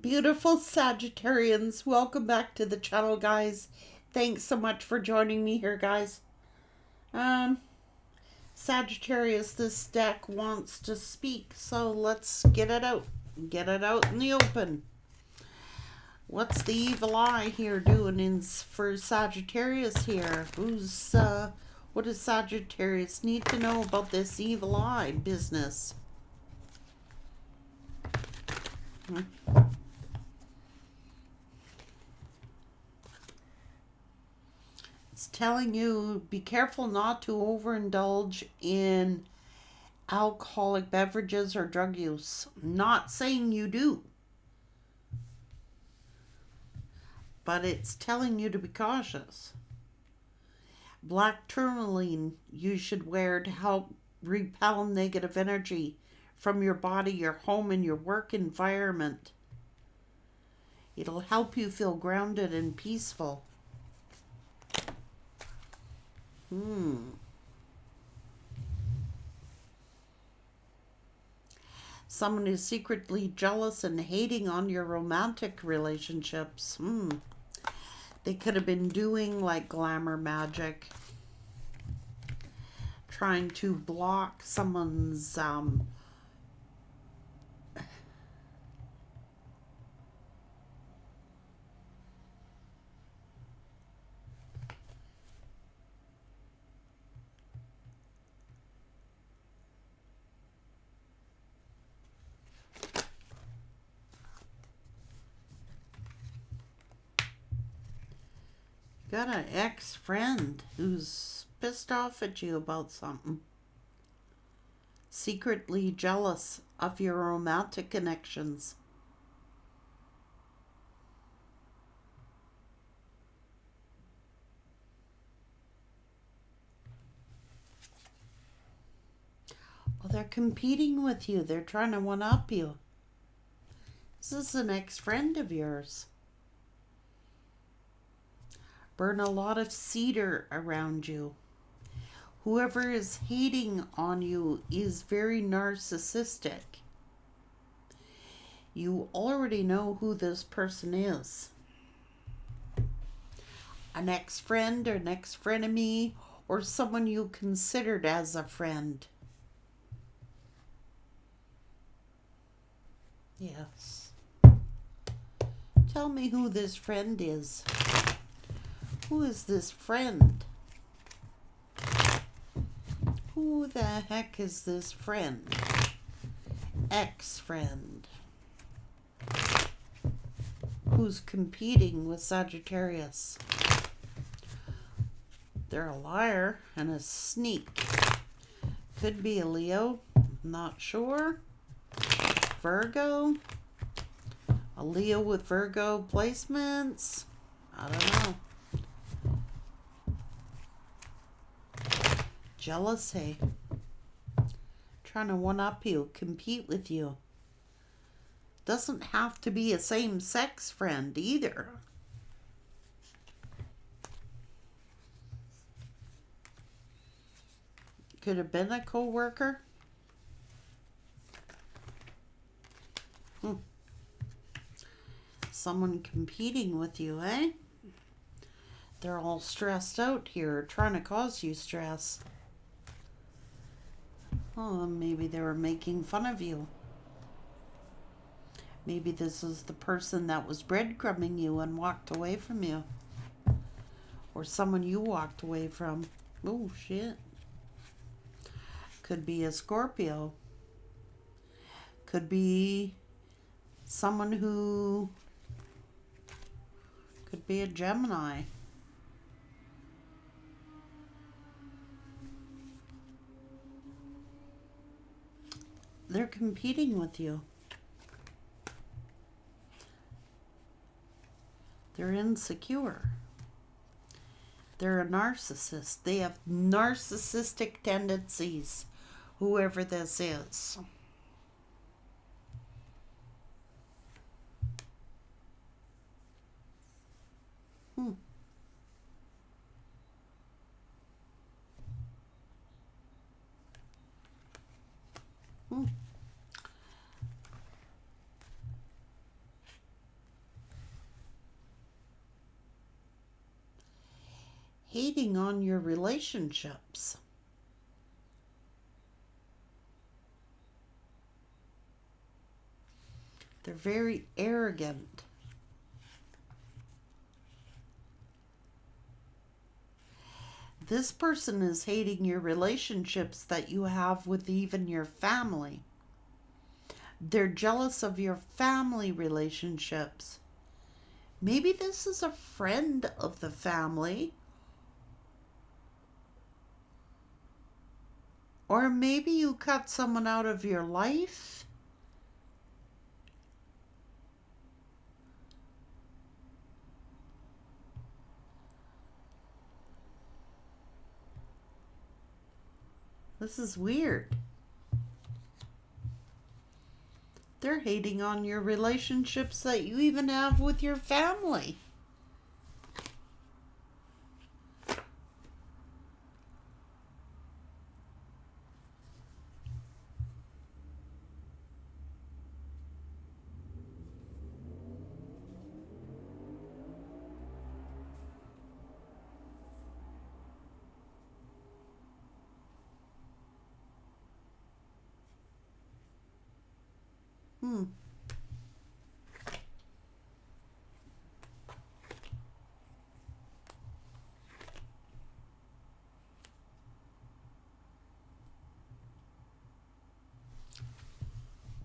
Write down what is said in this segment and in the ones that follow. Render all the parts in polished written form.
Beautiful Sagittarians, welcome back to the channel, guys. Thanks so much for joining me here, guys. Sagittarius, this deck wants to speak, so let's get it out. Get it out in the open. What's the evil eye here doing for Sagittarius here? What does Sagittarius need to know about this evil eye business? It's telling you be careful not to overindulge in alcoholic beverages or drug use. Not saying you do, but it's telling you to be cautious. Black tourmaline you should wear to help repel negative energy from your body, your home, and your work environment. It'll help you feel grounded and peaceful. Someone who's secretly jealous and hating on your romantic relationships. They could have been doing like glamour magic, trying to block someone's got an ex-friend who's pissed off at you about something. Secretly jealous of your romantic connections. Well, they're competing with you. They're trying to one-up you. This is an ex-friend of yours. Burn a lot of cedar around you. Whoever is hating on you is very narcissistic. You already know who this person is. An ex-friend or an ex-frenemy, or someone you considered as a friend. Yes. Tell me who this friend is. Who is this friend? Who the heck is this friend? Ex-friend. Who's competing with Sagittarius? They're a liar and a sneak. Could be a Leo, not sure. Virgo. A Leo with Virgo placements. I don't know. Jealousy. Trying to one-up you, compete with you. Doesn't have to be a same-sex friend either. Could have been a co-worker. Someone competing with you, eh? They're all stressed out here, trying to cause you stress. Oh, maybe they were making fun of you. Maybe this is the person that was breadcrumbing you and walked away from you. Or someone you walked away from. Oh, shit. Could be a Scorpio. Could be someone who... Could be a Gemini. They're competing with you. They're insecure. They're a narcissist. They have narcissistic tendencies, whoever this is. hating on your relationships. They're very arrogant. This person is hating your relationships that you have with even your family. They're jealous of your family relationships. Maybe this is a friend of the family. Or maybe you cut someone out of your life. This is weird. They're hating on your relationships that you even have with your family.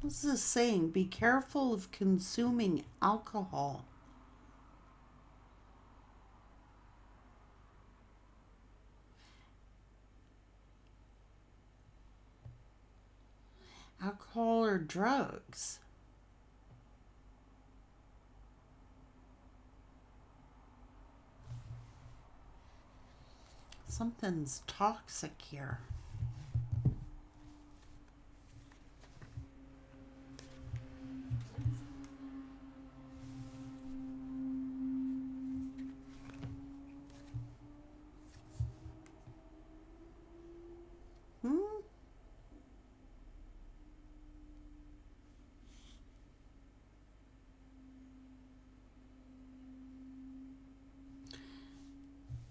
What's this saying? Be careful of consuming alcohol. Alcohol or drugs. Something's toxic here.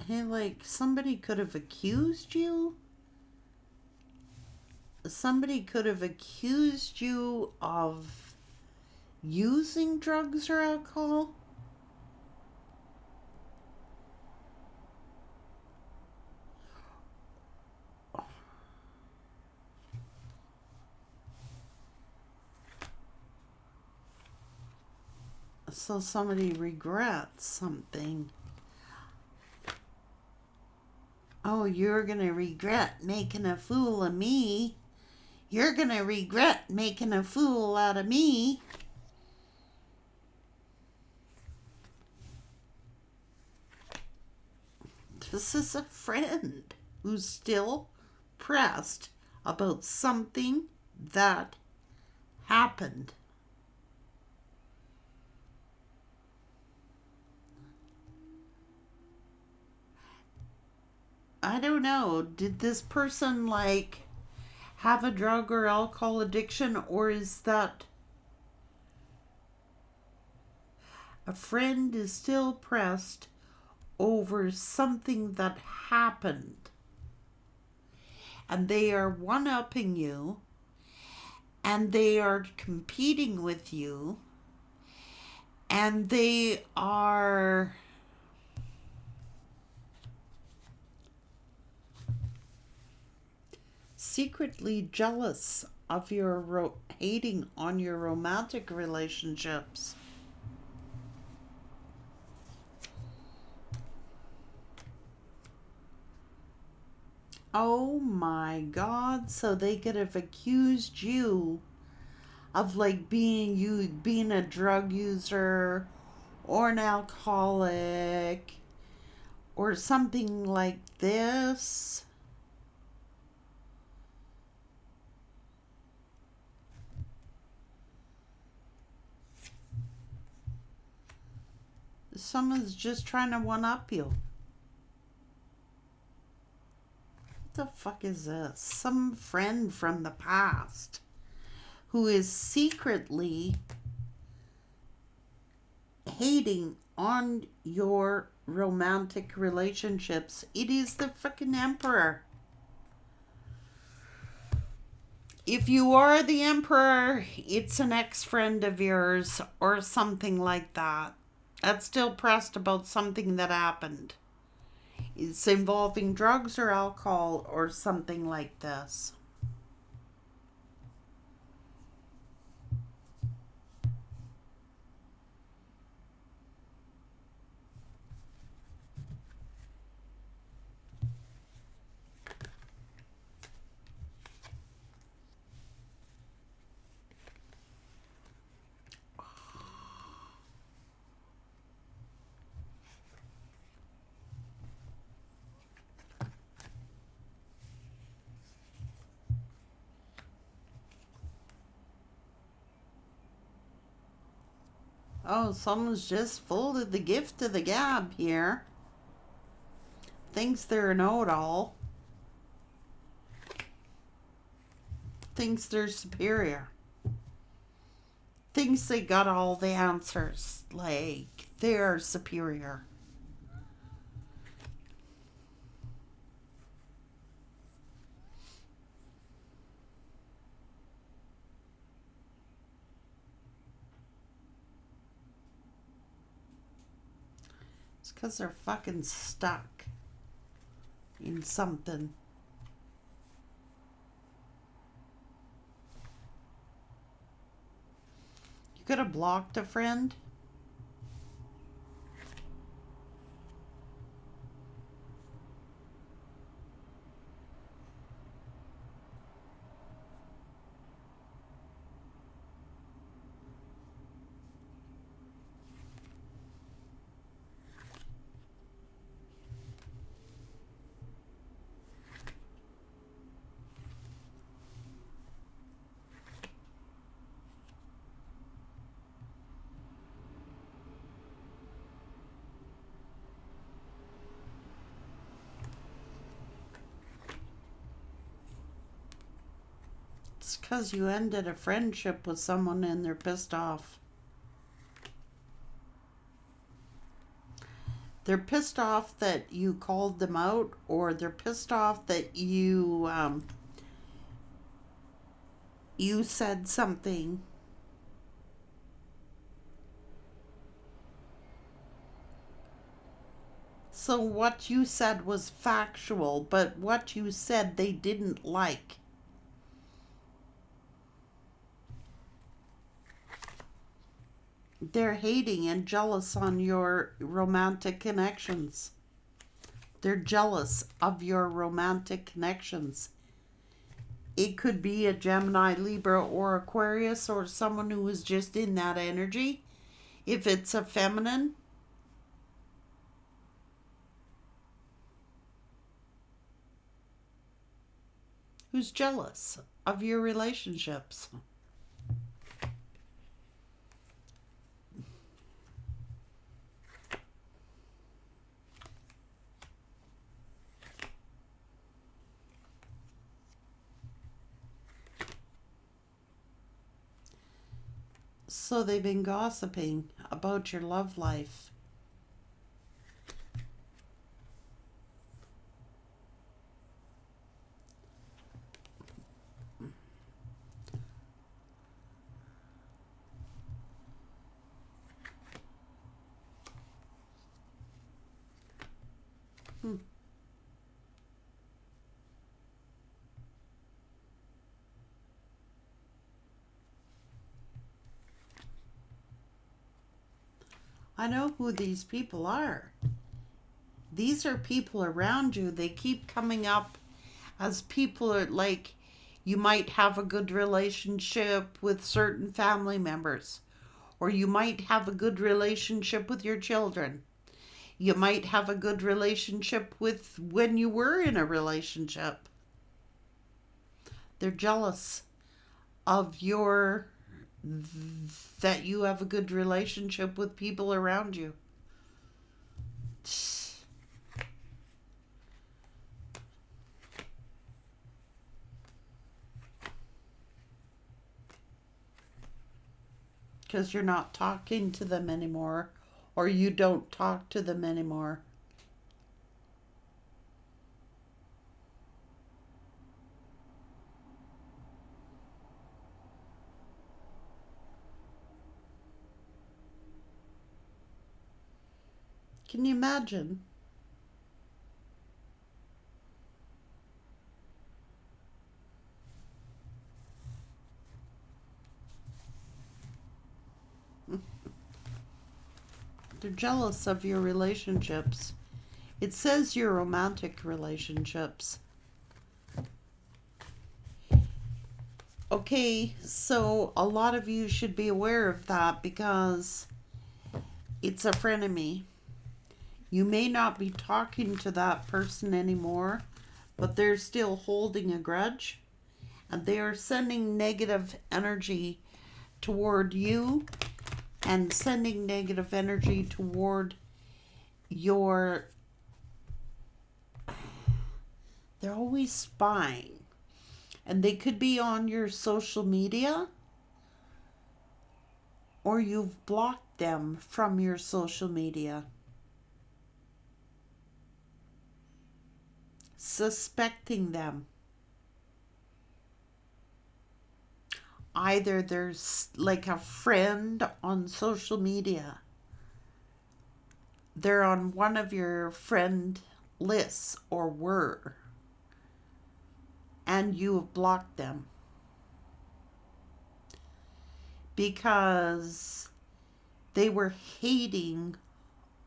Hey, like, somebody could have accused you. Somebody could have accused you of using drugs or alcohol. So somebody regrets something. Oh, you're going to regret making a fool of me. You're going to regret making a fool out of me. This is a friend who's still pressed about something that happened. I don't know. Did this person like have a drug or alcohol addiction, or is that a friend is still pressed over something that happened and they are one-upping you and they are competing with you and they are secretly jealous of your hating on your romantic relationships. Oh my God, so they could have accused you of like being a drug user or an alcoholic or something like this. Someone's just trying to one-up you. What the fuck is this? Some friend from the past who is secretly hating on your romantic relationships. It is the freaking Emperor. If you are the Emperor, it's an ex-friend of yours or something like that. That's still pressed about something that happened. It's involving drugs or alcohol or something like this. Oh, someone's just full of the gift of the gab here. Thinks they're a know-it-all. Thinks they're superior. Thinks they got all the answers. Like, they're superior. It's because they're fucking stuck in something. You could have blocked a friend. It's because you ended a friendship with someone and they're pissed off. They're pissed off that you called them out, or they're pissed off that you said something. So what you said was factual, but what you said they didn't like. They're hating and jealous on your romantic connections. They're jealous of your romantic connections. It could be a Gemini, Libra, or Aquarius, or someone who is just in that energy. If it's a feminine, who's jealous of your relationships. So they've been gossiping about your love life. I know who these people are. These are people around you. They keep coming up as people are like, you might have a good relationship with certain family members, or you might have a good relationship with your children. You might have a good relationship with when you were in a relationship. They're jealous of your that you have a good relationship with people around you. Because you're not talking to them anymore, or you don't talk to them anymore. Can you imagine? They're jealous of your relationships. It says your romantic relationships. Okay, so a lot of you should be aware of that because it's a frenemy. You may not be talking to that person anymore, but they're still holding a grudge, and they are sending negative energy toward you and sending negative energy toward your... They're always spying. And they could be on your social media, or you've blocked them from your social media. Suspecting them. Either there's like a friend on social media. They're on one of your friend lists or were. And you have blocked them. Because they were hating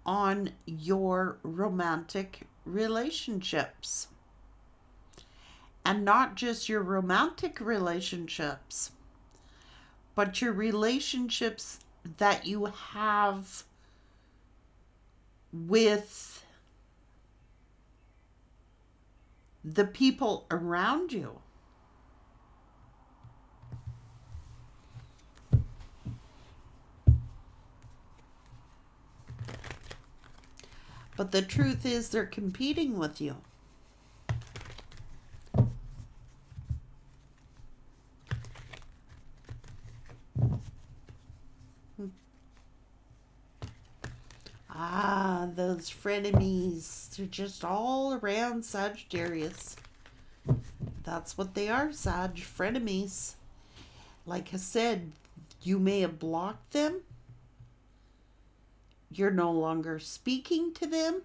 on your romantic relationships. And not just your romantic relationships, but your relationships that you have with the people around you. But the truth is they're competing with you. Those frenemies, they're just all around Sagittarius. That's what they are, Sag, frenemies. Like I said, you may have blocked them. You're no longer speaking to them.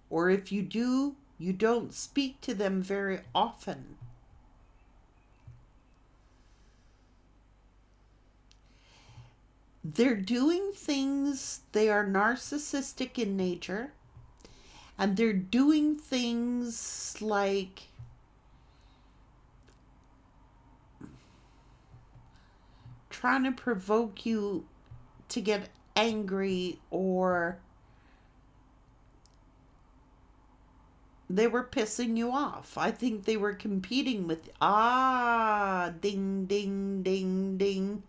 Or if you do, you don't speak to them very often. They're doing things, they are narcissistic in nature, and they're doing things like trying to provoke you to get angry, or they were pissing you off. I think they were competing with, ding, ding, ding, ding.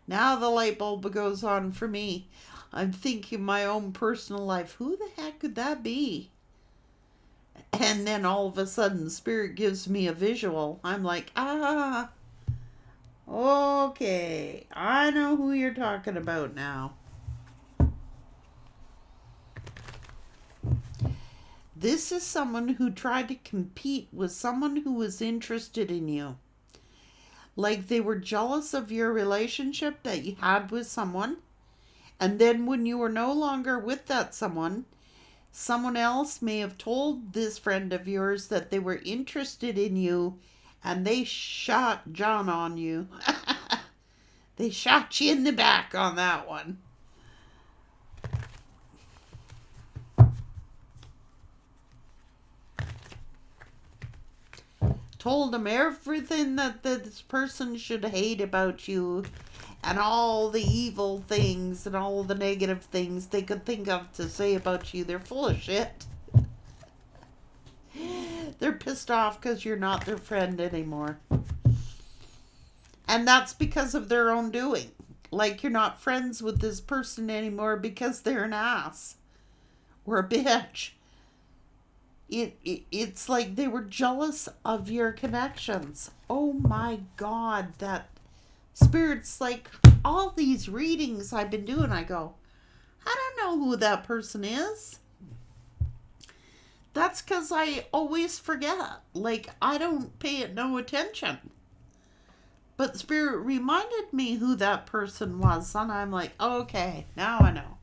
Now the light bulb goes on for me. I'm thinking my own personal life. Who the heck could that be? And then all of a sudden, Spirit gives me a visual. I'm like, okay. I know who you're talking about now. This is someone who tried to compete with someone who was interested in you. Like they were jealous of your relationship that you had with someone. And then when you were no longer with that someone else may have told this friend of yours that they were interested in you, and they shot John on you. They shot you in the back on that one. Told them everything that this person should hate about you, and all the evil things and all the negative things they could think of to say about you. They're full of shit. They're pissed off because you're not their friend anymore. And that's because of their own doing. Like you're not friends with this person anymore because they're an ass or a bitch. It's like they were jealous of your connections. Oh my God, that Spirit's like, all these readings I've been doing, I go, how know who that person is. That's because I always forget. Like, I don't pay it no attention. But Spirit reminded me who that person was, and I'm like, okay, now I know.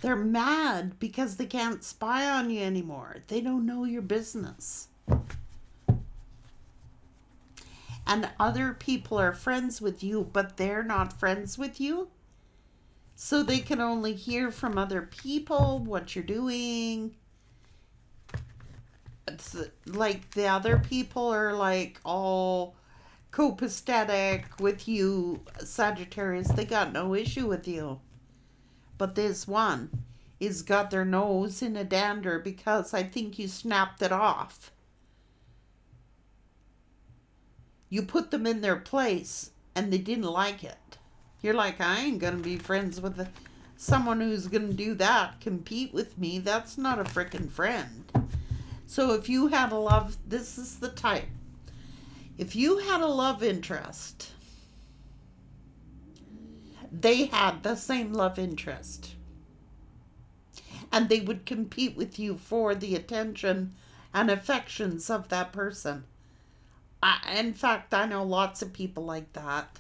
They're mad because they can't spy on you anymore. They don't know your business. And other people are friends with you, but they're not friends with you. So they can only hear from other people what you're doing. It's like the other people are like all copacetic with you, Sagittarius. They got no issue with you. But this one is got their nose in a dander because I think you snapped it off. You put them in their place and they didn't like it. You're like, I ain't going to be friends with someone who's going to do that, compete with me. That's not a frickin' friend. So if you had a love, this is the type. If you had a love interest, they had the same love interest. And they would compete with you for the attention and affections of that person. In fact, I know lots of people like that.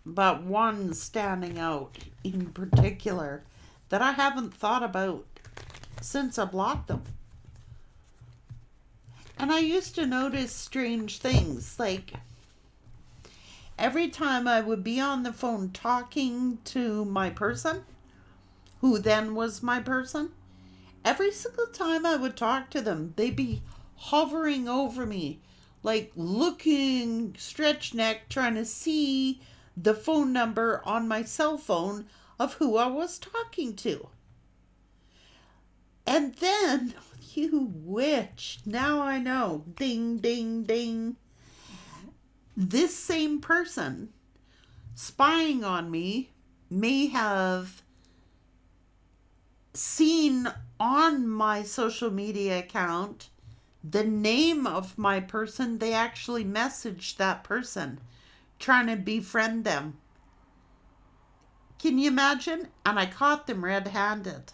But one standing out in particular that I haven't thought about since I blocked them. And I used to notice strange things, like every time I would be on the phone talking to my person, who then was my person, every single time I would talk to them, they'd be hovering over me, like looking stretched neck, trying to see the phone number on my cell phone of who I was talking to. And then, you witch, now I know, ding, ding, ding. This same person spying on me may have seen on my social media account the name of my person. They actually messaged that person trying to befriend them. Can you imagine? And I caught them red-handed.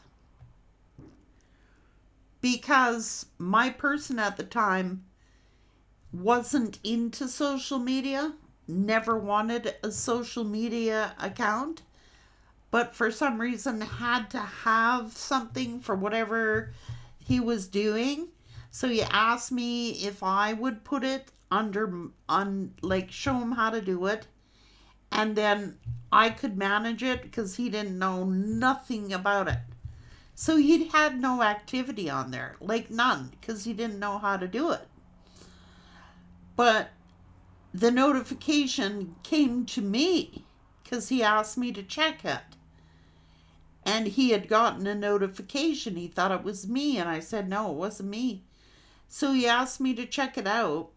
Because my person at the time wasn't into social media, never wanted a social media account, but for some reason had to have something for whatever he was doing. So he asked me if I would put it like show him how to do it. And then I could manage it because he didn't know nothing about it. So he'd had no activity on there, like none, because he didn't know how to do it. But the notification came to me because he asked me to check it. And he had gotten a notification. He thought it was me. And I said, no, it wasn't me. So he asked me to check it out.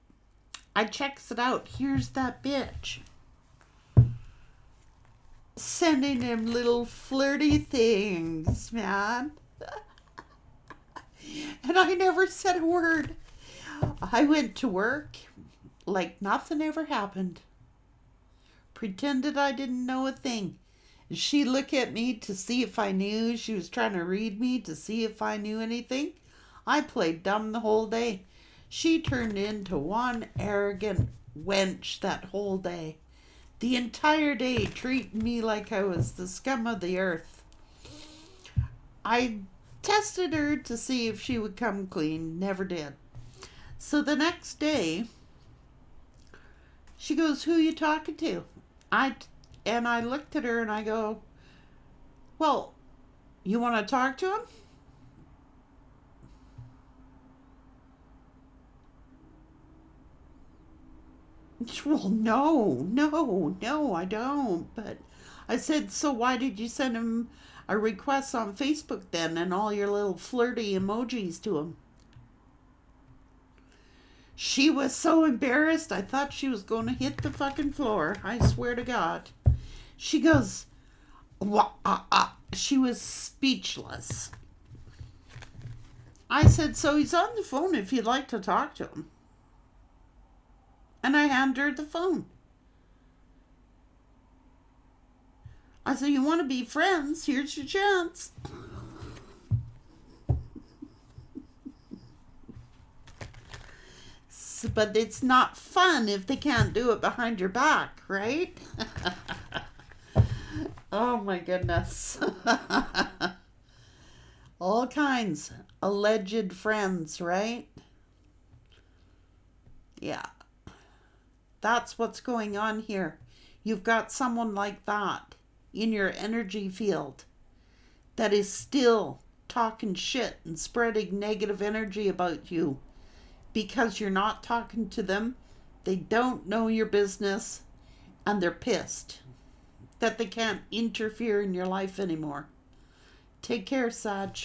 I checks it out. Here's that bitch sending him little flirty things, man. And I never said a word. I went to work like nothing ever happened. Pretended I didn't know a thing. She looked at me to see if I knew. She was trying to read me to see if I knew anything. I played dumb the whole day. She turned into one arrogant wench that whole day. The entire day treating me like I was the scum of the earth. I tested her to see if she would come clean. Never did. So the next day, she goes, who you talking to? And I looked at her and I go, well, you want to talk to him? Well, no, I don't. But I said, so why did you send him a request on Facebook then and all your little flirty emojis to him? She was so embarrassed, I thought she was going to hit the fucking floor. I swear to God. She goes, she was speechless. I said, so he's on the phone if you'd like to talk to him. And I hand her the phone. I said, you want to be friends? Here's your chance. But it's not fun if they can't do it behind your back, right? Oh my goodness. All kinds. Alleged friends, right? Yeah. That's what's going on here. You've got someone like that in your energy field that is still talking shit and spreading negative energy about you because you're not talking to them. They don't know your business and they're pissed that they can't interfere in your life anymore. Take care, Sag.